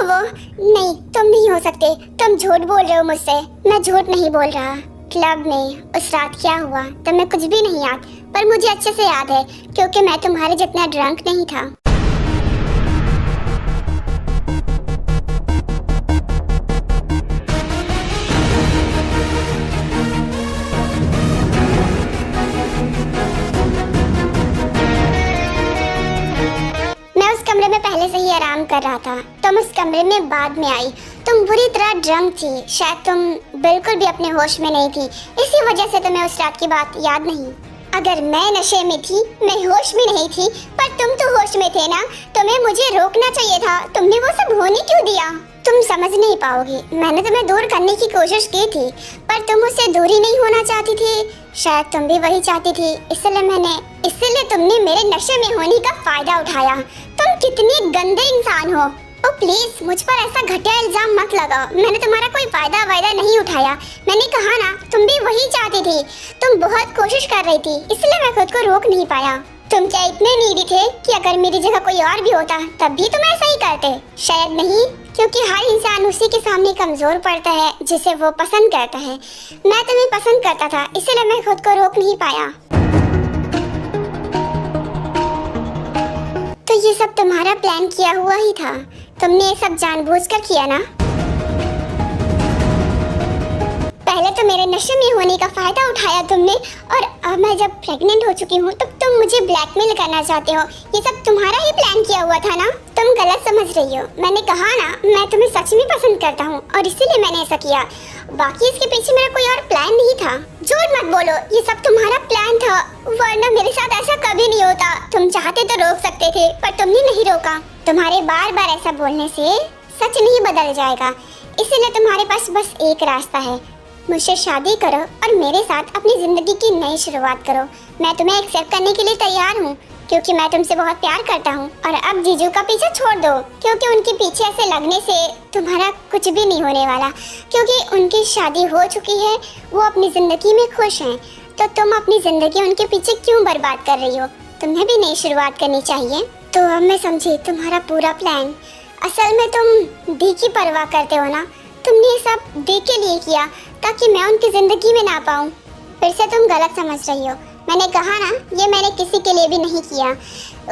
वो नहीं, तुम नहीं हो सकते। तुम झूठ बोल रहे हो मुझसे। मैं झूठ नहीं बोल रहा। क्लब में उस रात क्या हुआ तुम्हें कुछ भी नहीं याद, पर मुझे अच्छे से याद है क्योंकि मैं तुम्हारे जितना ड्रंक नहीं था। कमरे में पहले से ही आराम कर रहा था। तुम उस कमरे में बाद में आई। तुम बुरी तरह ड्रंक थी। शायद तुम बिल्कुल भी अपने होश में नहीं थी, इसी वजह से तुम्हें उस रात की बात याद नहीं। अगर मैं नशे में थी, मैं होश में नहीं थी, पर तुम तो होश में थे ना। तुम्हें मुझे रोकना चाहिए था। तुमने वो सब होने क्यों दिया? तुम समझ नहीं पाओगी। मैंने तुम्हें दूर करने की कोशिश की थी, पर तुम मुझसे दूरी नहीं होना चाहती थी। शायद तुम भी वही चाहती थी, इसलिए तुमने मेरे नशे में होने का फायदा उठाया। तुम कितने गंदे इंसान हो। ओ प्लीज मुझ पर ऐसा घटिया इल्जाम मत लगाओ। मैंने तुम्हारा कोई फायदा नहीं उठाया। मैंने कहा ना, तुम भी वही चाहती थी। तुम बहुत कोशिश कर रही थी, इसलिए मैं खुद को रोक नहीं पाया। तुम क्या इतने नीडी थे कि अगर मेरी जगह कोई और भी होता तब भी तुम ऐसा ही करते? शायद नहीं, क्योंकि हर इंसान उसी के सामने कमजोर पड़ता है जिसे वो पसंद करता है। मैं तुम्हें पसंद करता था, इसलिए मैं खुद को रोक नहीं पाया। तो ये सब तुम्हारा प्लान किया हुआ ही था। तुमने ये सब जानबूझकर किया ना? पहले तो मेरे नशे में होने का फायदा उठाया तुमने, और अब मैं जब प्रेग्नेंट हो चुकी हूँ तब तुम मुझे ब्लैकमेल करना चाहते हो। ये सब तुम्हारा ही प्लान किया हुआ था ना? तुम गलत समझ रही हो। मैंने कहा ना, मैं तुम्हें सच में पसंद करता हूँ और इसीलिए मैंने ऐसा किया। बाकी इसके पीछे मेरा कोई और प्लान नहीं था। झूठ मत बोलो, ये सब तुम्हारा प्लान था, वरना मेरे साथ ऐसा कभी नहीं होता। तुम चाहते तो रोक सकते थे, पर तुमने नहीं रोका। तुम्हारे बार बार ऐसा बोलने से सच नहीं बदल जाएगा, इसलिए तुम्हारे पास बस एक रास्ता है। मुझसे शादी करो और मेरे साथ अपनी जिंदगी की नई शुरुआत करो। मैं तुम्हें एक्सेप्ट करने के लिए तैयार हूँ, क्योंकि मैं तुमसे बहुत प्यार करता हूँ। और अब जीजू का पीछे छोड़ दो, क्योंकि उनके पीछे ऐसे लगने से तुम्हारा कुछ भी नहीं होने वाला, क्योंकि उनकी शादी हो चुकी है, वो अपनी जिंदगी में खुश हैं। तो तुम अपनी जिंदगी उनके पीछे क्यों बर्बाद कर रही हो? तुम्हें भी नई शुरुआत करनी चाहिए। तो अब मैं समझी तुम्हारा पूरा प्लान। असल में तुम दी की परवाह करते हो ना? तुमने ये सब दी के लिए किया ताकि मैं उनकी जिंदगी में ना पाऊँ। फिर से तुम गलत समझ रही हो। मैंने कहा ना, ये मैंने किसी के लिए भी नहीं किया।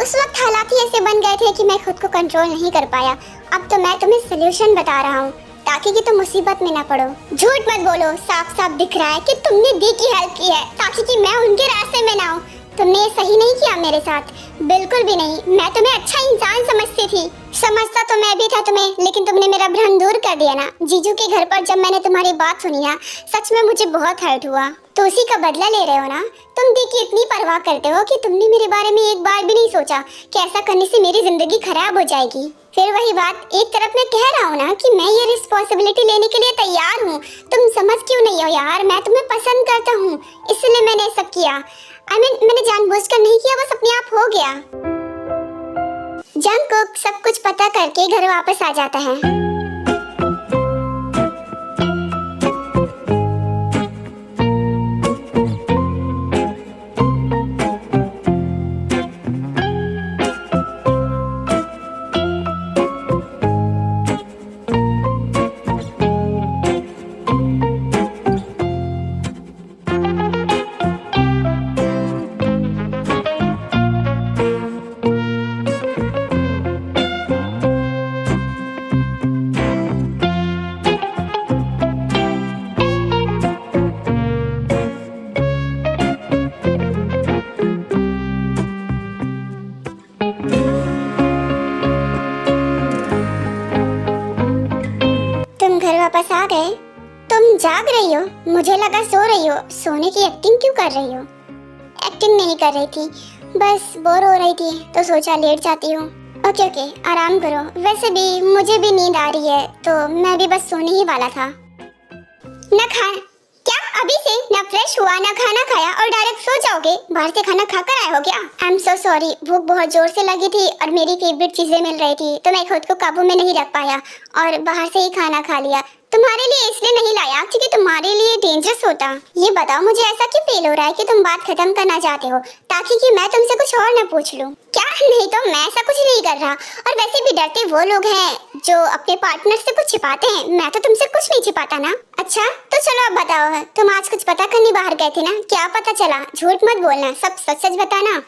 उस वक्त हालात ही ऐसे बन गए थे कि मैं खुद को कंट्रोल नहीं कर पाया। अब तो मैं तुम्हें सोल्यूशन बता रहा हूँ ताकि कि तुम मुसीबत में ना पड़ो। झूठ मत बोलो, साफ साफ दिख रहा है कि तुमने दी की हेल्प की है ताकि कि मैं उनके रास्ते में ना आऊँ। तुमने ये सही नहीं किया मेरे साथ, बिल्कुल भी नहीं। मैं तुम्हें अच्छा इंसान समझती थी। समझता तो मैं भी था तुम्हें, लेकिन तुमने मेरा भ्रम दूर कर दिया ना। जीजू के घर पर जब मैंने तुम्हारी बात सुनी ना, सच में मुझे बहुत हर्ट हुआ। तो उसी का बदला ले रहे हो ना? तुम दी की इतनी परवाह करते हो कि तुमने मेरे बारे में एक बार भी नहीं सोचा कि ऐसा करने से मेरी जिंदगी खराब हो जाएगी। फिर वही बात, एक तरफ मैं कह रहा हूँ ना कि मैं ये रिस्पॉन्सिबिलिटी लेने के लिए तैयार हूँ। तुम समझ क्यों नहीं हो यार? मैं तुम्हें पसंद करता हूँ, इसलिए मैंने सब किया। मैंने जानबूझकर नहीं किया, बस अपने आप हो गया। जंगकुक सब कुछ पता करके घर वापस आ जाता है। वापस आ गए। तुम जाग रही हो? मुझे लगा सो रही हो। सोने की एक्टिंग क्यों कर रही हो? एक्टिंग नहीं कर रही थी, बस बोर हो रही थी तो सोचा लेट जाती हूँ। ओके आराम करो। वैसे भी मुझे भी नींद आ रही है, तो मैं भी बस सोने ही वाला था। ना खा क्या? अभी से ना फ्रेश हुआ, ना खाना खाया और डायरेक्ट सो जाओगे? बाहर से खाना खाकर आए हो क्या? आई एम सो सॉरी, भूख बहुत जोर से लगी थी और मेरी फेवरेट चीजें मिल रही थी, तो मैं खुद को काबू में नहीं रख पाया और बाहर से ही खाना खा लिया। तुम्हारे लिए इसलिए नहीं लाया क्योंकि तुम्हारे लिए डेंजरस होता। ये बताओ मुझे ऐसा क्यों फील हो रहा है कि तुम बात खत्म करना चाहते हो ताकि कि मैं तुमसे कुछ और न पूछ लूं? क्या? नहीं तो मैं ऐसा कुछ नहीं कर रहा। और वैसे भी डरते वो लोग हैं जो अपने पार्टनर से कुछ छिपाते हैं। मैं तो तुमसे कुछ नहीं छिपाता ना। अच्छा तो चलो अब बताओ, तुम आज कुछ पता करने बाहर गए थे ना? क्या पता चला? झूठ मत बोलना, सब सच सच बताना।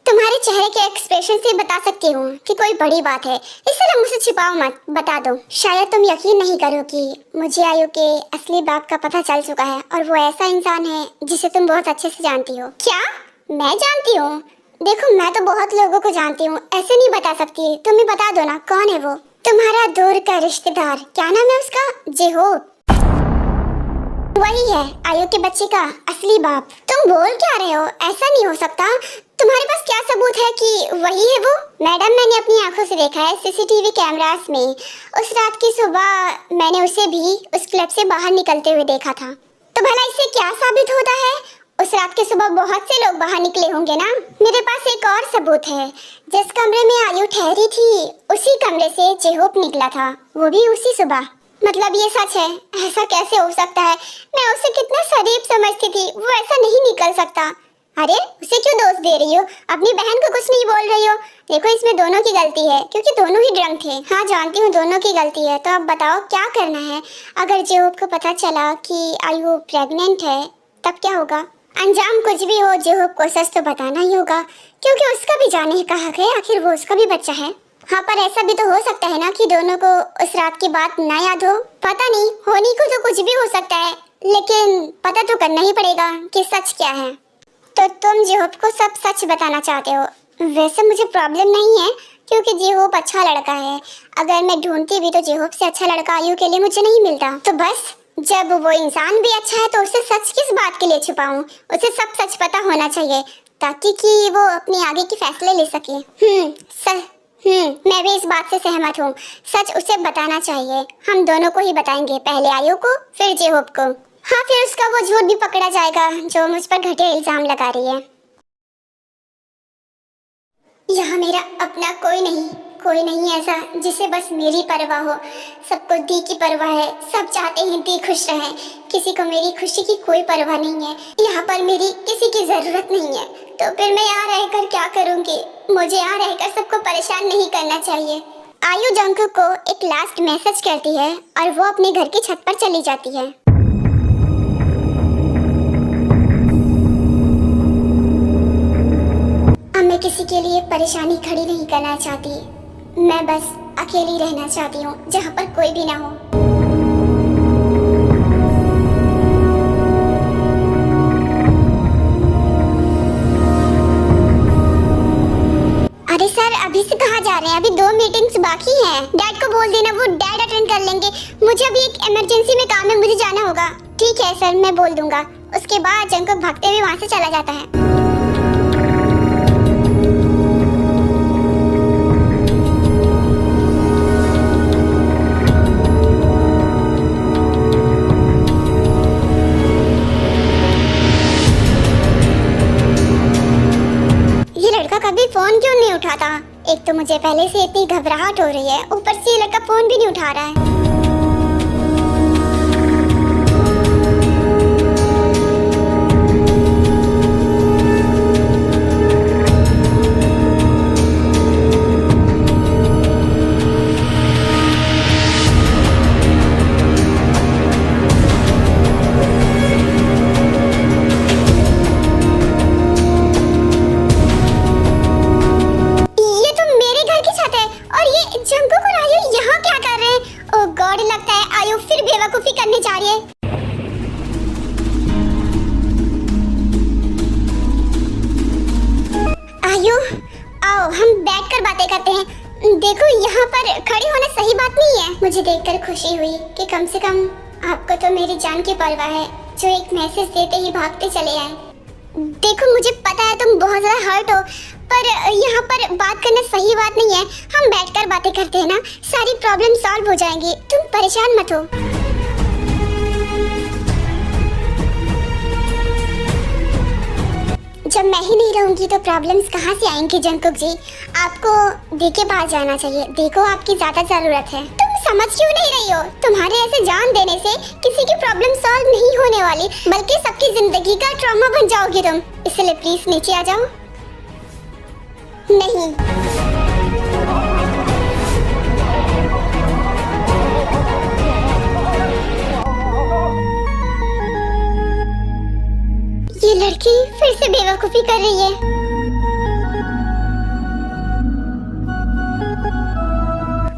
तुम्हारे चेहरे के एक्सप्रेशन से बता सकती हूँ कि कोई बड़ी बात है, इसलिए मुझसे छिपाओ मत, बता दो। शायद तुम यकीन नहीं करो कि मुझे आयु के असली बाप का पता चल चुका है और वो ऐसा इंसान है जिसे तुम बहुत अच्छे से जानती हो। क्या? मैं जानती हूँ? देखो मैं तो बहुत लोगों को जानती हूँ, ऐसे नहीं बता सकती। तुम ही बता दो ना, कौन है वो? तुम्हारा दूर का रिश्तेदार, क्या नाम है उसका? जेहोप। वही है आयु के बच्चे का असली बाप। तुम बोल क्या रहे हो? ऐसा नहीं हो सकता। तुम्हारे पास क्या सबूत है कि वही है वो? मैडम मैंने अपनी आंखों से देखा है सीसीटीवी कैमरास में। उस रात की सुबह मैंने उसे भी उस क्लब से बाहर निकलते हुए देखा था। तो भला इससे क्या साबित होता है? उस रात की सुबह बहुत से लोग बाहर निकले होंगे ना। मेरे पास एक और सबूत है। जिस कमरे में आयु ठहरी थी उसी कमरे से जेहोप निकला था, वो भी उसी सुबह। मतलब ये सच है? ऐसा कैसे हो सकता है? मैं उसे कितना शरीफ समझती थी, वो ऐसा नहीं निकल सकता। अरे उसे क्यों दोष दे रही हो? अपनी बहन को कुछ नहीं बोल रही हो? देखो इसमें दोनों की गलती है क्योंकि दोनों ही ड्रंक थे। हाँ जानती हूँ दोनों की गलती है। तो अब बताओ क्या करना है? अगर जेहोप को पता चला कि आयु प्रेग्नेंट है तब क्या होगा? अंजाम कुछ भी हो, जेहोप को सच तो बताना ही होगा क्योंकि उसका भी जाने का हक है, आखिर वो उसका भी बच्चा है। हाँ पर ऐसा भी तो हो सकता है ना कि दोनों को उस रात की बात ना याद हो। पता नहीं, होने को तो कुछ भी हो सकता है लेकिन पता तो करना ही पड़ेगा कि सच क्या है। तो तुम जेहोप को सब सच बताना चाहते हो? वैसे मुझे प्रॉब्लम नहीं है क्योंकि जेहोप अच्छा लड़का है। अगर मैं ढूंढती भी तो जेहोप से अच्छा लड़का आयु के लिए मुझे नहीं मिलता। तो बस जब वो इंसान भी अच्छा है तो उसे सच किस बात के लिए छुपाऊं? उसे सब सच पता होना चाहिए ताकि कि वो अपने आगे के फैसले ले सके। मैं भी इस बात से सहमत हूँ। सच उसे बताना चाहिए। हम दोनों को ही बताएंगे, पहले आयु को फिर जेहोप को। हाँ फिर उसका वो झूठ भी पकड़ा जाएगा जो मुझ पर घटिया इल्जाम लगा रही है। यहाँ मेरा अपना कोई नहीं ऐसा जिसे बस मेरी परवाह हो। सबको दी की परवाह है, सब चाहते हैं दी खुश रहे, किसी को मेरी खुशी की कोई परवाह नहीं है। यहाँ पर मेरी किसी की जरूरत नहीं है, तो फिर मैं यहाँ रहकर क्या करूँगी? मुझे यहाँ रहकर सबको परेशान नहीं करना चाहिए। आयु जंकुक को एक लास्ट मैसेज करती है और वो अपने घर की छत पर चली जाती है। अब मैं किसी के लिए परेशानी खड़ी नहीं करना चाहती, मैं बस अकेली रहना चाहती हूँ जहाँ पर कोई भी ना हो। अरे सर अभी से कहाँ जा रहे हैं? अभी 2 मीटिंग्स बाकी हैं। डैड को बोल देना, वो डैड अटेंड कर लेंगे। मुझे अभी एक इमरजेंसी में काम है, मुझे जाना होगा। ठीक है सर मैं बोल दूंगा। उसके बाद जंकुक भागते हुए वहाँ से चला जाता है। कभी फोन क्यों नहीं उठाता? एक तो मुझे पहले से इतनी घबराहट हो रही है, ऊपर से ये लड़का फोन भी नहीं उठा रहा है। करने जा रही है। आयु आओ हम बैठकर बातें करते हैं। देखो यहाँ पर खड़ी होना सही बात नहीं है। मुझे देखकर खुशी हुई कि कम से कम आपको तो मेरी जान की परवाह है, जो एक मैसेज देते ही भागते चले आए। देखो मुझे पता है तुम बहुत ज्यादा हर्ट हो, पर यहाँ पर बात करना सही बात नहीं है। हम बैठकर बातें करते हैं ना, सारी प्रॉब्लम सॉल्व हो जाएंगी। तुम परेशान मत हो। जब मैं ही नहीं रहूंगी तो प्रॉब्लम्स कहाँ से आएंगी जंकुक जी? आपको दी के पास जाना चाहिए। देखो आपकी ज्यादा जरूरत है। तुम समझ क्यों नहीं रही हो? तुम्हारे ऐसे जान देने से किसी की प्रॉब्लम सॉल्व नहीं होने वाली, बल्कि सबकी जिंदगी का ट्रॉमा बन जाओगी तुम। इसलिए प्लीज नीचे आ जाओ। नहीं, ये लड़की फिर से बेवकूफी कर रही है।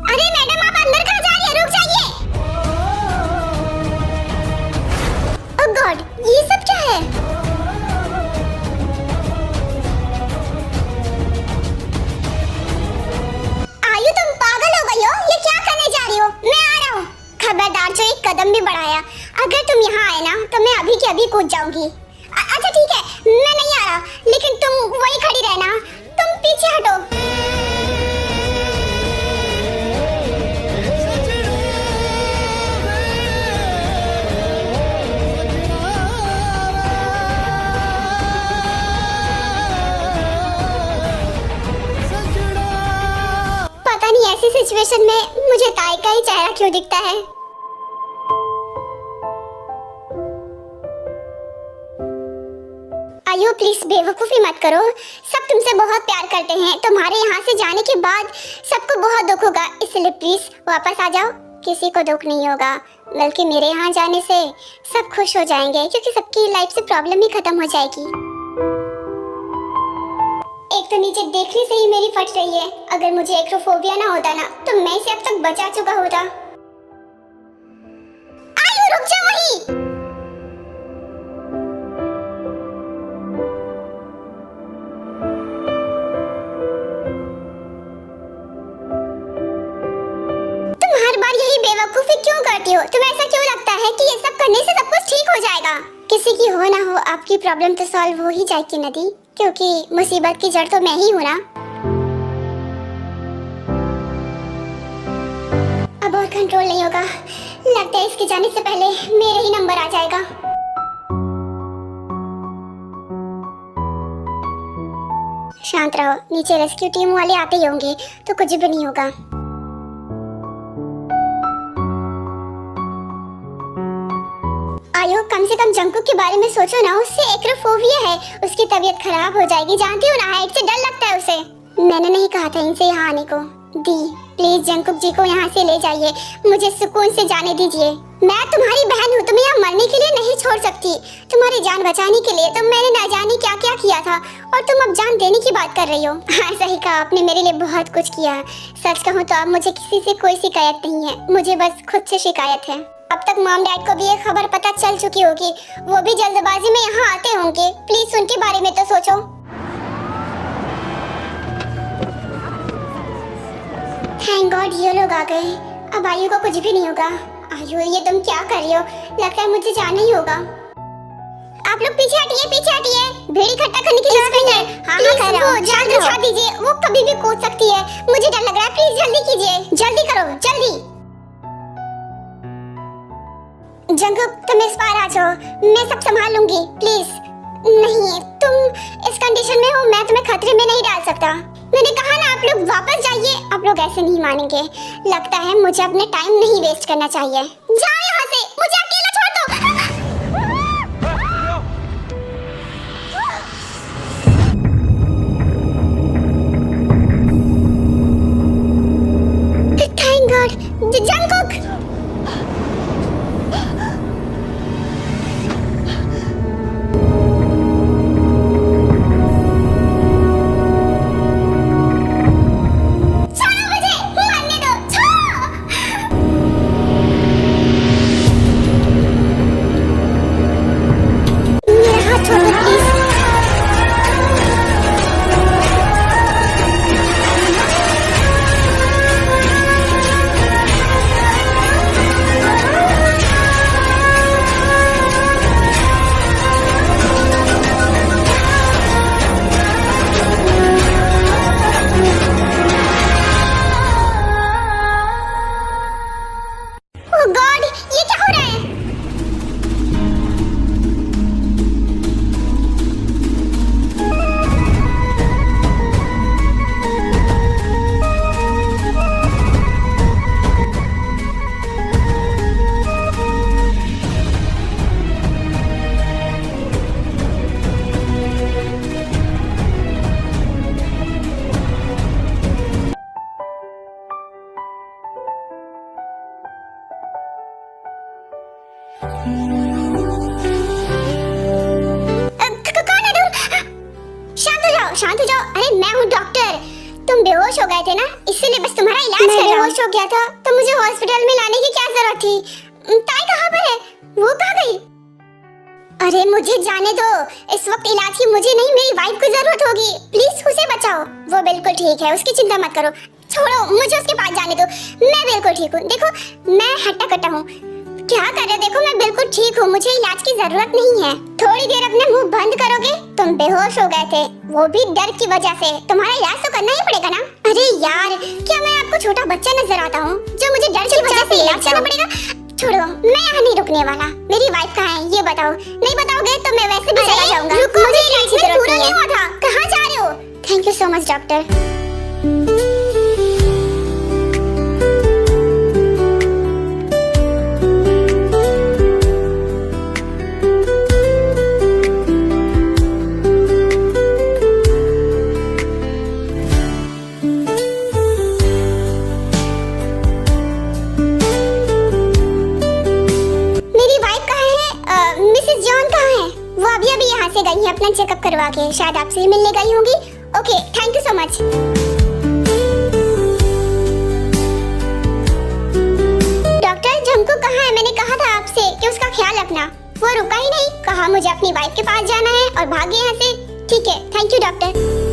अरे मैडम, आप अंदर कहाँ जा रही हैं? रुक जाइए। ओह गॉड, ये सब क्या है? आयु, तुम पागल हो गई हो? ये क्या करने जा रही हो? मैं आ रहा हूँ। खबरदार, जो एक कदम भी बढ़ाया, अगर तुम यहाँ आए ना तो मैं अभी के अभी कूद जाऊंगी। अच्छा ठीक है, मैं नहीं आ रहा, लेकिन तुम वही खड़ी रहना। तुम पीछे हटो। पता नहीं ऐसी सिचुएशन में मुझे ताई का ही चेहरा क्यों दिखता है। आयो प्लीज बेवकूफी मत करो। सब तुमसे बहुत प्यार करते हैं। तुम्हारे यहाँ से जाने के बाद सबको बहुत दुख होगा, इसलिए प्लीज वापस आ जाओ। किसी को दुख नहीं होगा, बल्कि मेरे यहाँ जाने से सब खुश हो जाएंगे, क्योंकि सबकी लाइफ से प्रॉब्लम ही खत्म हो जाएगी। एक तो नीचे देखने से ही मेरी फट रही है। अगर मुझे एक्रोफोबिया ना होता ना तो मैं इसे अब तक बचा चुका होता। आयो रुक जा वहीं। बेवकूफी क्यों करती हो? तुम्हें ऐसा क्यों लगता है कि ये सब करने से सब कुछ ठीक हो जाएगा? किसी की हो ना हो, आपकी प्रॉब्लम तो सॉल्व हो ही जाएगी नदी, क्योंकि मुसीबत की जड़ तो मैं ही हूँ ना। अब और कंट्रोल नहीं होगा। लगता है इसके जाने से पहले मेरा ही नंबर आ जाएगा। शांत रहो, नीचे रेस्क्यू टीम वाले आते ही होंगे तो कुछ भी नहीं होगा। आयो, कम से कम जंकुक के बारे में सोचो ना। उससे एक्रोफोबिया है, उसकी तबीयत खराब हो जाएगी। जानती हो ना, हाइट से डर लगता है उसे। मैंने नहीं कहा था इनसे यहाँ आने को। दी प्लीज जंकुक जी को यहाँ से ले जाइए, मुझे सुकून से जाने दीजिए। मैं तुम्हारी बहन हूँ, तुम्हें यहाँ मरने के लिए नहीं छोड़ सकती। तुम्हारी जान बचाने के लिए तो मैंने ना जाने क्या क्या किया था, और तुम अब जान देने की बात कर रही हो। हाँ सही कहा आपने, मेरे लिए बहुत कुछ किया। सच कहूँ तो अब मुझे किसी से कोई शिकायत नहीं है, मुझे बस खुद से शिकायत है। अब तक मॉम डैड को भी ये खबर पता चल चुकी होगी, वो भी जल्दबाजी में यहाँ आते होंगे। प्लीज उनके बारे में तो सोचो। थैंक गॉड ये लोग आ गए। अब आयु को कुछ भी नहीं होगा। आयु, ये तुम क्या कर रही हो? लगता है मुझे जाना ही होगा। आप लोग पीछे हटिए, पीछे हटिए। भीड़ इकट्ठा करने की जरूरत नहीं है। हाँ हाँ, वो जान बिछा दीजिए, वो कभी भी कूद सकती है। मुझे डर लग रहा है, प्लीज जल्दी कीजिए, जल्दी करो, जल्दी। जंकुक तुम इस पार आ जाओ, मैं सब संभाल लूंगी। प्लीज नहीं, तुम इस कंडीशन में हो, मैं तुम्हें खतरे में नहीं डाल सकता। मैंने कहा ना, आप लोग वापस जाइए। आप लोग ऐसे नहीं मानेंगे। लगता है मुझे अपने टाइम नहीं वेस्ट करना चाहिए। जाओ यहाँ से, मुझे अकेला छोड़ दो। Thank God. जंकुक हो गए थे ना, इसीलिए बस तुम्हारा इलाज कर रहा हूं। बेहोश हो गया था तो मुझे हॉस्पिटल में लाने की क्या जरूरत थी? ताई कहाँ पर है? वो कहाँ गई? अरे मुझे जाने दो, इस वक्त इलाज की मुझे नहीं, मेरी वाइफ को जरूरत होगी। प्लीज उसे बचाओ। वो बिल्कुल ठीक है, उसकी चिंता मत करो। छोड़ो, मुझे उसके पास जाने दो। मैं बिल्कुल ठीक हूँ। देखो मैं हट्टा कट्टा हूँ। क्या कर रहे हो? देखो मैं बिल्कुल ठीक हूँ, मुझे इलाज की जरूरत नहीं है। थोड़ी देर अपने मुंह बंद करोगे? तुम बेहोश हो गए थे, वो भी डर की वजह से। तुम्हारा इलाज तो करना ही पड़ेगा ना। अरे यार, क्या मैं आपको छोटा बच्चा नजर आता हूँ जो मुझे डर की वजह से इलाज करना पड़ेगा? छोड़ो, मैं यहाँ नहीं रुकने वाला। मेरी वाइफ कहाँ है ये बताओ। नहीं बताओगे तो मैं वैसे भी चला जाऊंगा। मुझे इलाज की जरूरत नहीं हुआ था। कहाँ जा रहे हो? Thank you so much doctor. Mrs John कहाँ है? वो अभी यहाँ से गई है अपना चेकअप करवा के, शायद आपसे ही मिलने गई होंगी। Okay, thank you so much. Doctor Jhamku कहाँ है? मैंने कहा था आपसे कि उसका ख्याल रखना। वो रुका ही नहीं, कहा मुझे अपनी वाइफ के पास जाना है और भागे यहाँ से। ठीक है, थैंक यू डॉक्टर।